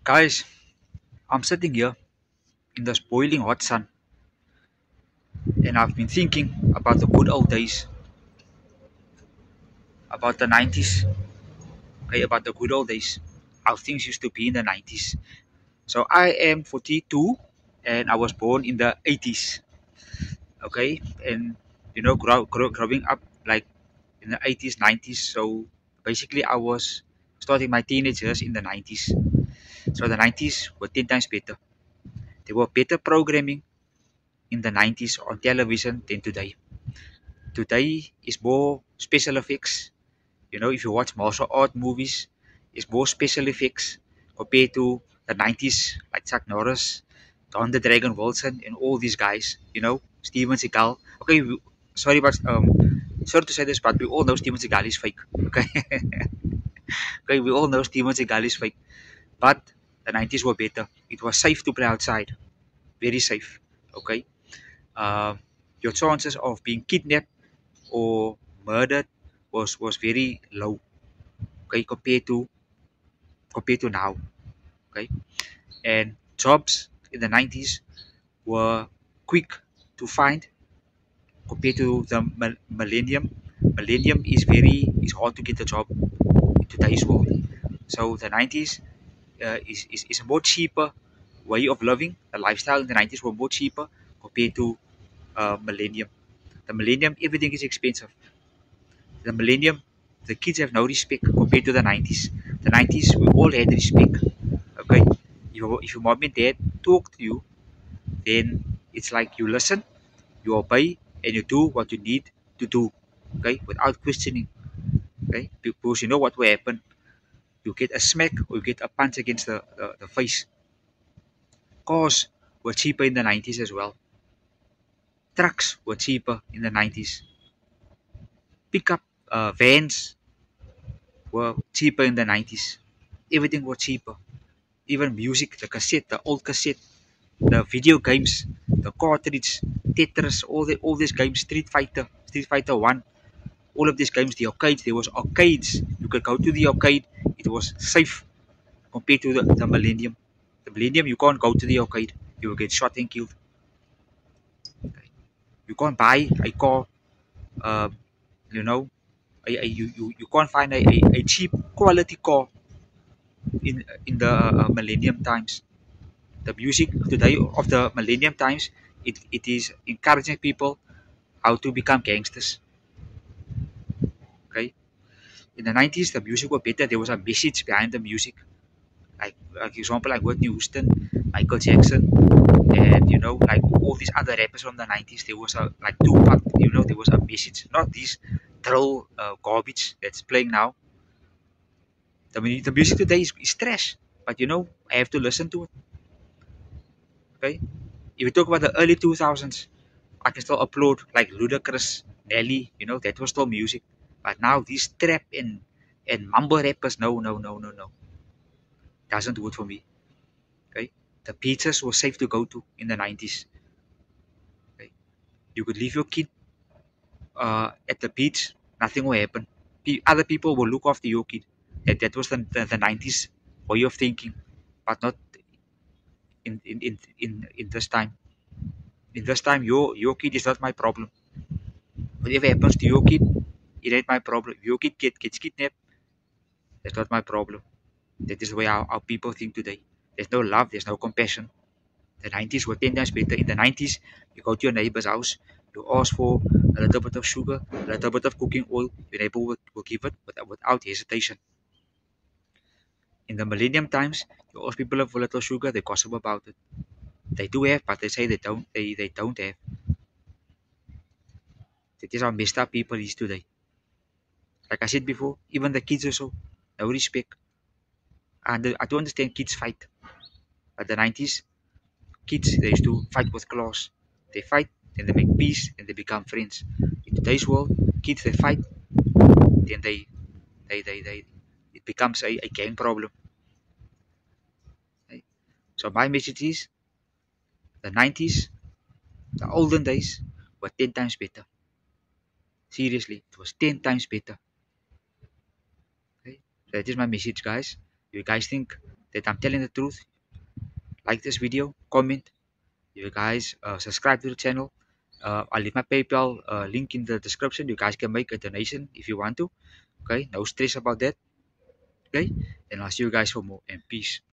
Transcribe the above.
Guys, I'm sitting here in the boiling hot sun and I've been thinking about the good old days, about the 90s, okay, about the good old days, how things used to be in the 90s. So I am 42 and I was born in the 80s, okay, and growing up like in the 80s, 90s. So basically, I was starting my teenage years in the 90s. So the 90s were 10 times better. There were better programming in the 90s on television than today. Today is more special effects. You know, if you watch martial art movies, it's more special effects compared to the 90s, like Chuck Norris, Don the Dragon Wilson, and all these guys. You know, Steven Seagal. Okay, sorry, but sorry to say this, but we all know Steven Seagal is fake. Okay, okay, we all know Steven Seagal is fake. But the 90s were better. It was safe to play outside, very safe. Okay, uh, your chances of being kidnapped or murdered was very low, okay, compared to now, okay. And jobs in the 90s were quick to find compared to the millennium is hard to get a job in today's world. So the 90s is a more cheaper way of living. The lifestyle in the 90s were more cheaper compared to millennium. The millennium, everything is expensive. The millennium, the kids have no respect compared to the 90s. The 90s, we all had respect. Okay, if your mom and dad talk to you, then it's like you listen, you obey, and you do what you need to do. Okay, without questioning. Okay, because you know what will happen. You get a smack or you get a punch against the face. Cars were cheaper in the 90s as well. Trucks were cheaper in the 90s. Pickup vans were cheaper in the 90s. Everything was cheaper. Even music, the cassette, the old cassette, the video games, the cartridge, Tetris, all these games, Street Fighter One, all of these games, the arcades. There was arcades. You could go to the arcade. It was safe compared to the millennium. The millennium, you can't go to the arcade. You will get shot and killed. You can't buy a car. Uh, you know, you can't find a cheap quality car in the millennium times. The music today of the millennium times, it is encouraging people how to become gangsters. Okay, in the 90s the music was better. There was a message behind the music, like example like Whitney Houston, Michael Jackson, and you know, like all these other rappers from the 90s. There was a like Tupac, you know, there was a message, not this troll garbage that's playing now. The music today is trash, but you know, I have to listen to it. Okay, if you talk about the early 2000s, I can still upload like Ludacris, Nelly, you know, that was still music. But now these trap and mumble rappers, no. Doesn't do it for me. Okay. The beaches were safe to go to in the 90s. Okay. You could leave your kid at the beach, nothing will happen. Other people will look after your kid. That was the 90s way of thinking, but not in this time. In this time, your kid is not my problem. Whatever happens to your kid, it ain't my problem. If your kid gets kidnapped, that's not my problem. That is the way our people think today. There's no love, there's no compassion. The 90s were 10 times better. In the 90s, you go to your neighbor's house, you ask for a little bit of sugar, a little bit of cooking oil, your neighbor will give it without hesitation. In the millennium times, you ask people for a little sugar, they gossip about it. They do have, but they say they don't have. That is how messed up people is today. Like I said before, even the kids also, no respect. And I do understand kids fight. At the 90s, kids, they used to fight with claws. They fight, then they make peace, and they become friends. In today's world, kids, they fight, then they it becomes a gang problem. Right? So my message is the 90s, the olden days, were 10 times better. Seriously, it was 10 times better. Okay? So that is my message, guys. You guys think that I'm telling the truth, like this video, comment. You guys subscribe to the channel. I'll leave my PayPal link in the description. You guys can make a donation if you want to. Okay, no stress about that. Okay, and I'll see you guys for more, and peace.